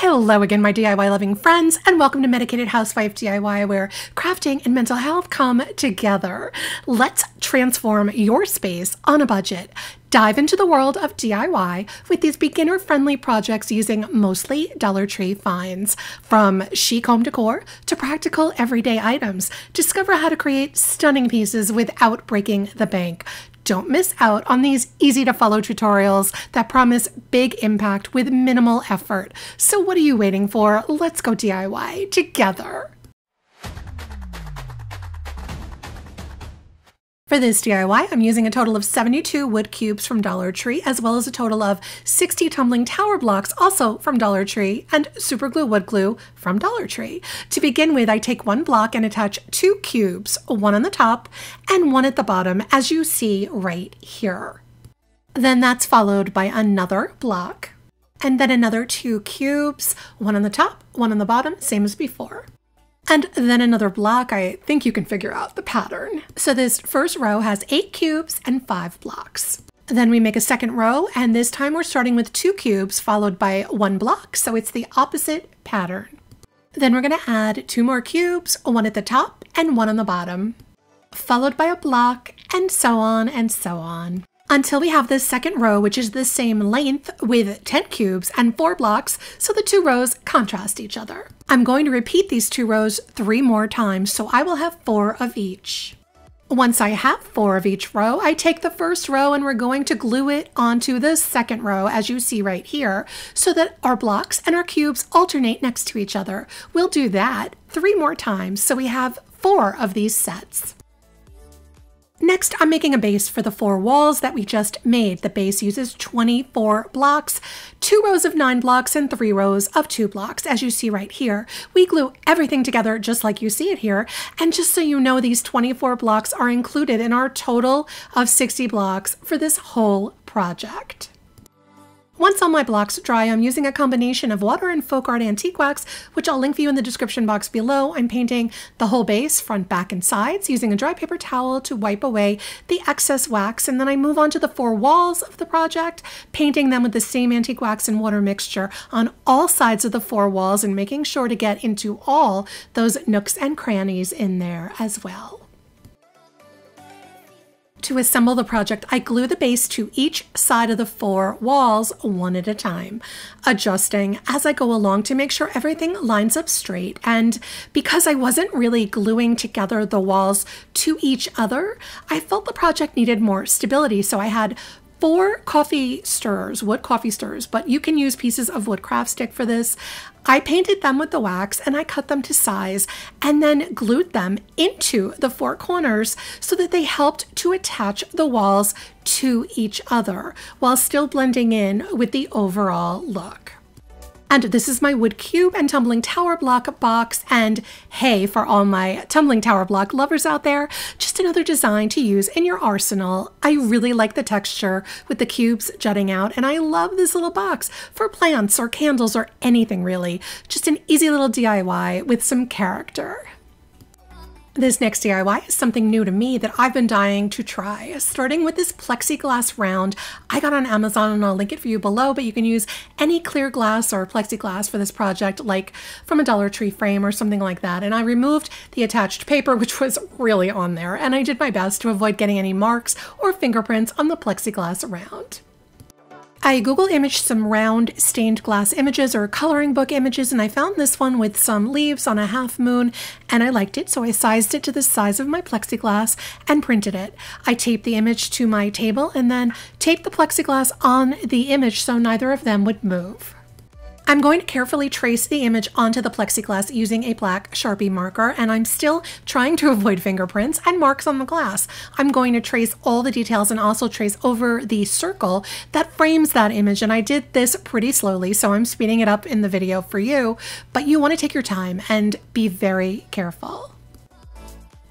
Hello again, my DIY loving friends, and welcome to Medicated Housewife DIY, where crafting and mental health come together. Let's transform your space on a budget. Dive into the world of DIY with these beginner-friendly projects using mostly Dollar Tree finds. From chic home decor to practical everyday items, discover how to create stunning pieces without breaking the bank. Don't miss out on these easy-to-follow tutorials that promise big impact with minimal effort. So what are you waiting for? Let's go DIY together. For this DIY, I'm using a total of 72 wood cubes from Dollar Tree, as well as a total of 60 tumbling tower blocks, also from Dollar Tree, and super glue wood glue from Dollar Tree. To begin with, I take one block and attach two cubes, one on the top and one at the bottom, as you see right here. Then that's followed by another block, and then another two cubes, one on the top, one on the bottom, same as before. And then another block. I think you can figure out the pattern. So this first row has 8 cubes and 5 blocks. Then we make a second row, and this time we're starting with 2 cubes followed by 1 block, so it's the opposite pattern. Then we're going to add 2 more cubes, one at the top and one on the bottom, followed by a block, and so on and so on, until we have this second row, which is the same length with 10 cubes and 4 blocks, so the 2 rows contrast each other. I'm going to repeat these 2 rows 3 more times, so I will have 4 of each. Once I have 4 of each row, I take the first row and we're going to glue it onto the second row, as you see right here, so that our blocks and our cubes alternate next to each other. We'll do that 3 more times, so we have 4 of these sets. Next, I'm making a base for the 4 walls that we just made. The base uses 24 blocks, 2 rows of 9 blocks, and 3 rows of 2 blocks, as you see right here. We glue everything together just like you see it here, and just so you know, these 24 blocks are included in our total of 60 blocks for this whole project. Once all my blocks dry, I'm using a combination of water and folk art antique wax, which I'll link for you in the description box below. I'm painting the whole base, front, back, and sides, using a dry paper towel to wipe away the excess wax, and then I move on to the 4 walls of the project, painting them with the same antique wax and water mixture on all sides of the 4 walls and making sure to get into all those nooks and crannies in there as well. To assemble the project, I glue the base to each side of the 4 walls one at a time, adjusting as I go along to make sure everything lines up straight. And because I wasn't really gluing together the walls to each other, I felt the project needed more stability, so I had 4 coffee stirrers, wood coffee stirrers, but you can use pieces of wood craft stick for this. I painted them with the wax and I cut them to size and then glued them into the 4 corners so that they helped to attach the walls to each other while still blending in with the overall look. And this is my wood cube and tumbling tower block box, and hey, for all my tumbling tower block lovers out there, just another design to use in your arsenal. I really like the texture with the cubes jutting out, and I love this little box for plants or candles or anything really. Just an easy little DIY with some character. This next DIY is something new to me that I've been dying to try, starting with this plexiglass round I got on Amazon, and I'll link it for you below, but you can use any clear glass or plexiglass for this project, like from a Dollar Tree frame or something like that. And I removed the attached paper, which was really on there, and I did my best to avoid getting any marks or fingerprints on the plexiglass round. I Google imaged some round stained glass images or coloring book images, and I found this one with some leaves on a half moon, and I liked it, so I sized it to the size of my plexiglass and printed it. I taped the image to my table and then taped the plexiglass on the image so neither of them would move. I'm going to carefully trace the image onto the plexiglass using a black Sharpie marker, and I'm still trying to avoid fingerprints and marks on the glass. I'm going to trace all the details and also trace over the circle that frames that image, and I did this pretty slowly, so I'm speeding it up in the video for you, but you want to take your time and be very careful.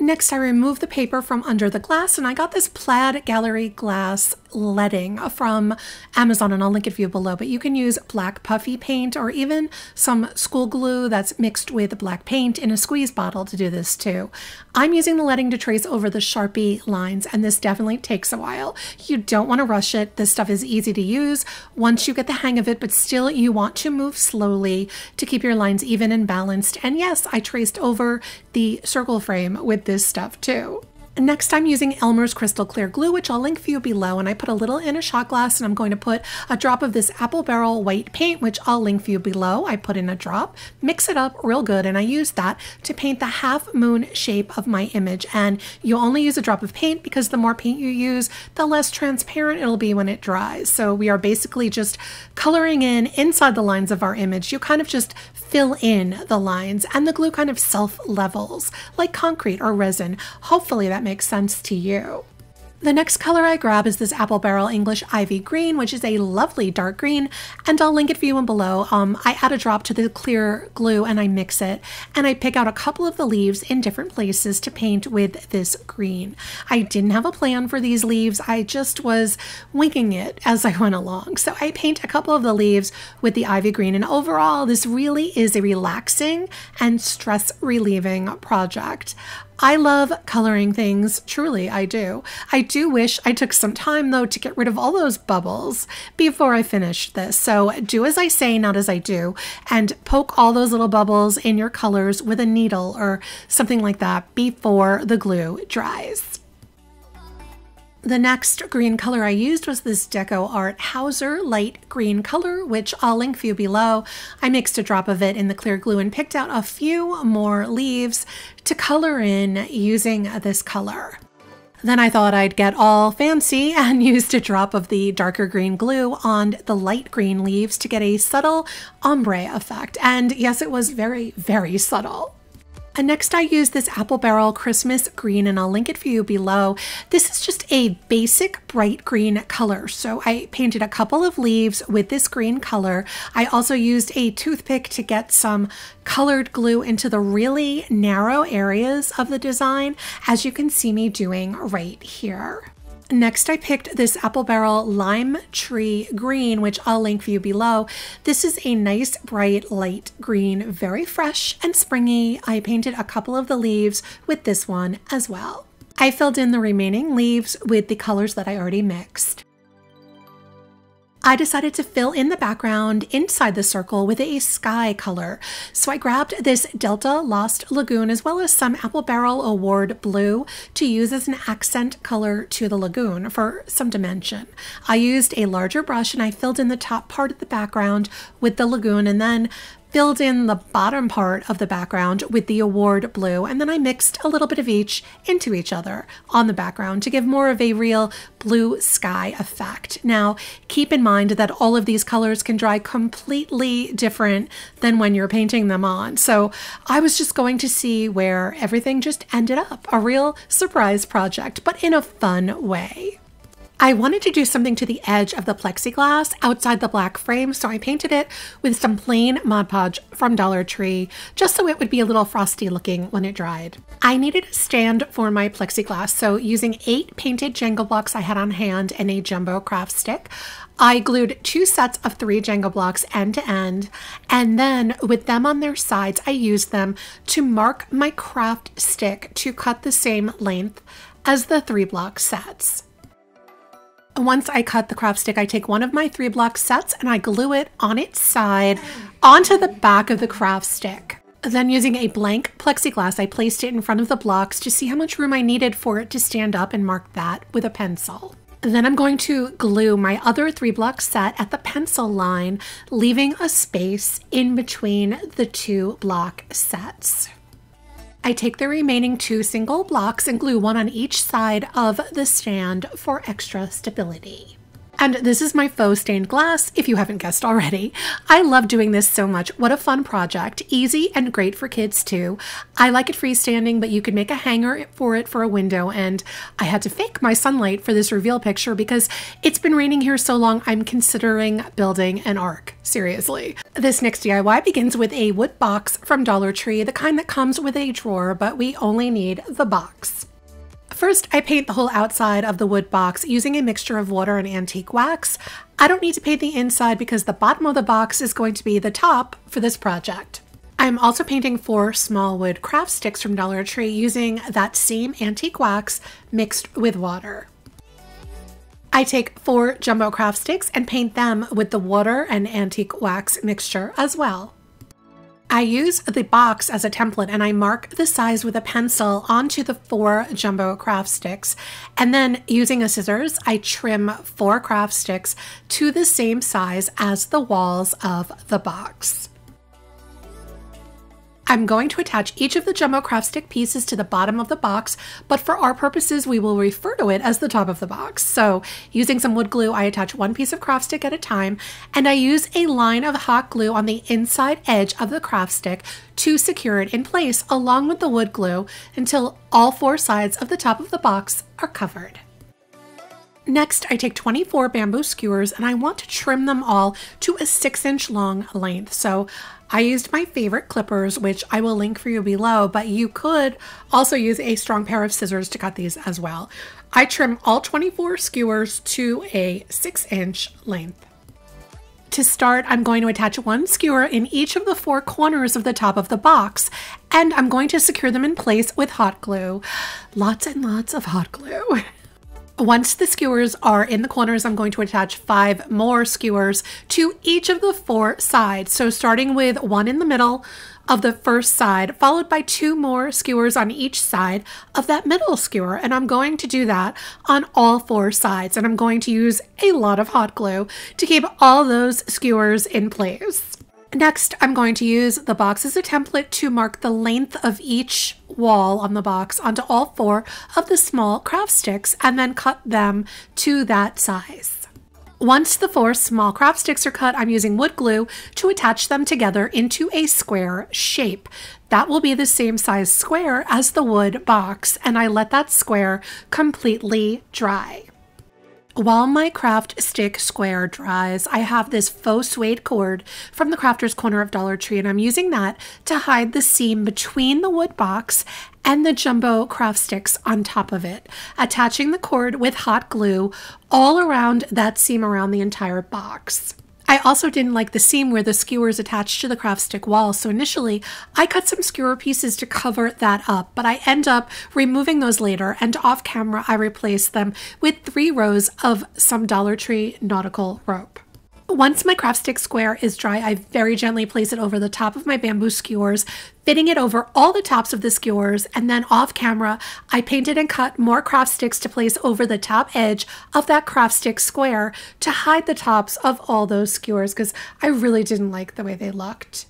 Next, I removed the paper from under the glass, and I got this plaid gallery glass leading from Amazon, and I'll link it for you below, but you can use black puffy paint or even some school glue that's mixed with black paint in a squeeze bottle to do this too. I'm using the leading to trace over the Sharpie lines, and this definitely takes a while. You don't want to rush it. This stuff is easy to use once you get the hang of it, but still you want to move slowly to keep your lines even and balanced. And yes, I traced over the circle frame with this stuff too. Next, I'm using Elmer's Crystal Clear Glue, which I'll link for you below, and I put a little in a shot glass, and I'm going to put a drop of this Apple Barrel white paint, which I'll link for you below. I put in a drop, mix it up real good, and I use that to paint the half moon shape of my image. And you only use a drop of paint because the more paint you use, the less transparent it'll be when it dries. So we are basically just coloring in inside the lines of our image. You kind of just fill in the lines, and the glue kind of self-levels like concrete or resin. Hopefully that makes sense to you. The next color I grab is this Apple Barrel English Ivy Green, which is a lovely dark green, and I'll link it for you below. I add a drop to the clear glue and I mix it, and I pick out a couple of the leaves in different places to paint with this green. I didn't have a plan for these leaves. I just was winging it as I went along. So I paint a couple of the leaves with the Ivy Green, and overall this really is a relaxing and stress relieving project. I love coloring things, truly I do. I do wish I took some time though to get rid of all those bubbles before I finished this. So do as I say, not as I do, and poke all those little bubbles in your colors with a needle or something like that before the glue dries. The next green color I used was this Deco Art Hauser light green color, which I'll link for you below. I mixed a drop of it in the clear glue and picked out a few more leaves to color in using this color. Then I thought I'd get all fancy and used a drop of the darker green glue on the light green leaves to get a subtle ombre effect. And yes, it was very, very subtle. And next I used this Apple Barrel Christmas Green, and I'll link it for you below. This is just a basic bright green color. So I painted a couple of leaves with this green color. I also used a toothpick to get some colored glue into the really narrow areas of the design, as you can see me doing right here. Next, I picked this Apple Barrel Lime Tree Green, which I'll link for you below. This is a nice, bright, light green, very fresh and springy. I painted a couple of the leaves with this one as well. I filled in the remaining leaves with the colors that I already mixed. I decided to fill in the background inside the circle with a sky color. So I grabbed this Delta Lost Lagoon as well as some Apple Barrel Award Blue to use as an accent color to the lagoon for some dimension. I used a larger brush and I filled in the top part of the background with the lagoon, and then filled in the bottom part of the background with the Award Blue, and then I mixed a little bit of each into each other on the background to give more of a real blue sky effect. Now, keep in mind that all of these colors can dry completely different than when you're painting them on. So I was just going to see where everything just ended up. A real surprise project, but in a fun way. I wanted to do something to the edge of the plexiglass outside the black frame, so I painted it with some plain Mod Podge from Dollar Tree, just so it would be a little frosty looking when it dried. I needed a stand for my plexiglass, so using 8 painted Jenga blocks I had on hand and a jumbo craft stick, I glued 2 sets of 3 Jenga blocks end to end, and then with them on their sides, I used them to mark my craft stick to cut the same length as the 3 block sets. Once I cut the craft stick, I take one of my 3 block sets and I glue it on its side onto the back of the craft stick. Then using a blank plexiglass, I placed it in front of the blocks to see how much room I needed for it to stand up and mark that with a pencil. Then I'm going to glue my other 3 block set at the pencil line, leaving a space in between the 2 block sets. I take the remaining 2 single blocks and glue one on each side of the stand for extra stability. And this is my faux stained glass, if you haven't guessed already. I love doing this so much. What a fun project. Easy and great for kids too. I like it freestanding, but you could make a hanger for it for a window. And I had to fake my sunlight for this reveal picture because it's been raining here so long, I'm considering building an ark. Seriously. This next DIY begins with a wood box from Dollar Tree, the kind that comes with a drawer, but we only need the box. First, I paint the whole outside of the wood box using a mixture of water and antique wax. I don't need to paint the inside because the bottom of the box is going to be the top for this project. I'm also painting 4 small wood craft sticks from Dollar Tree using that same antique wax mixed with water. I take 4 jumbo craft sticks and paint them with the water and antique wax mixture as well. I use the box as a template and I mark the size with a pencil onto the 4 jumbo craft sticks, and then using a scissors I trim 4 craft sticks to the same size as the walls of the box. I'm going to attach each of the jumbo craft stick pieces to the bottom of the box, but for our purposes we will refer to it as the top of the box. So using some wood glue, I attach 1 piece of craft stick at a time, and I use a line of hot glue on the inside edge of the craft stick to secure it in place along with the wood glue until all 4 sides of the top of the box are covered. Next, I take 24 bamboo skewers and I want to trim them all to a 6-inch long length. So I used my favorite clippers, which I will link for you below, but you could also use a strong pair of scissors to cut these as well. I trim all 24 skewers to a 6-inch length. To start, I'm going to attach 1 skewer in each of the 4 corners of the top of the box, and I'm going to secure them in place with hot glue. Lots and lots of hot glue. Once the skewers are in the corners, I'm going to attach 5 more skewers to each of the 4 sides. So starting with 1 in the middle of the first side, followed by 2 more skewers on each side of that middle skewer. And I'm going to do that on all 4 sides. And I'm going to use a lot of hot glue to keep all those skewers in place. Next, I'm going to use the box as a template to mark the length of each wall on the box onto all 4 of the small craft sticks and then cut them to that size. Once the 4 small craft sticks are cut, I'm using wood glue to attach them together into a square shape. That will be the same size square as the wood box, and I let that square completely dry. While my craft stick square dries, I have this faux suede cord from the Crafter's Corner of Dollar Tree, and I'm using that to hide the seam between the wood box and the jumbo craft sticks on top of it, attaching the cord with hot glue all around that seam around the entire box. I also didn't like the seam where the skewers attached to the craft stick wall, so initially I cut some skewer pieces to cover that up, but I end up removing those later, and off camera I replaced them with 3 rows of some Dollar Tree Nautical rope. Once my craft stick square is dry, I very gently place it over the top of my bamboo skewers, fitting it over all the tops of the skewers, and then off camera, I painted and cut more craft sticks to place over the top edge of that craft stick square to hide the tops of all those skewers because I really didn't like the way they looked.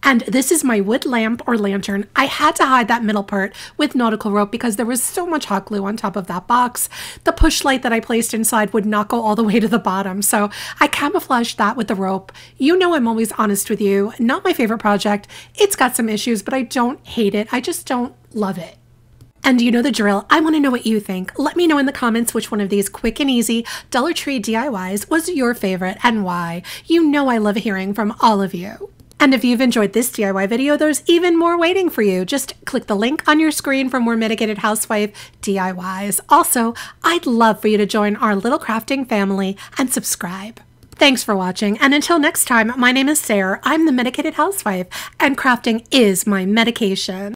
And this is my wood lamp or lantern. I had to hide that middle part with nautical rope because there was so much hot glue on top of that box. The push light that I placed inside would not go all the way to the bottom, so I camouflaged that with the rope. You know I'm always honest with you. Not my favorite project. It's got some issues, but I don't hate it. I just don't love it. And you know the drill. I want to know what you think. Let me know in the comments which one of these quick and easy Dollar Tree DIYs was your favorite and why. You know I love hearing from all of you. And if you've enjoyed this DIY video, there's even more waiting for you. Just click the link on your screen for more Medicated Housewife DIYs. Also, I'd love for you to join our little crafting family and subscribe. Thanks for watching, and until next time, my name is Sarah. I'm the Medicated Housewife, and crafting is my medication.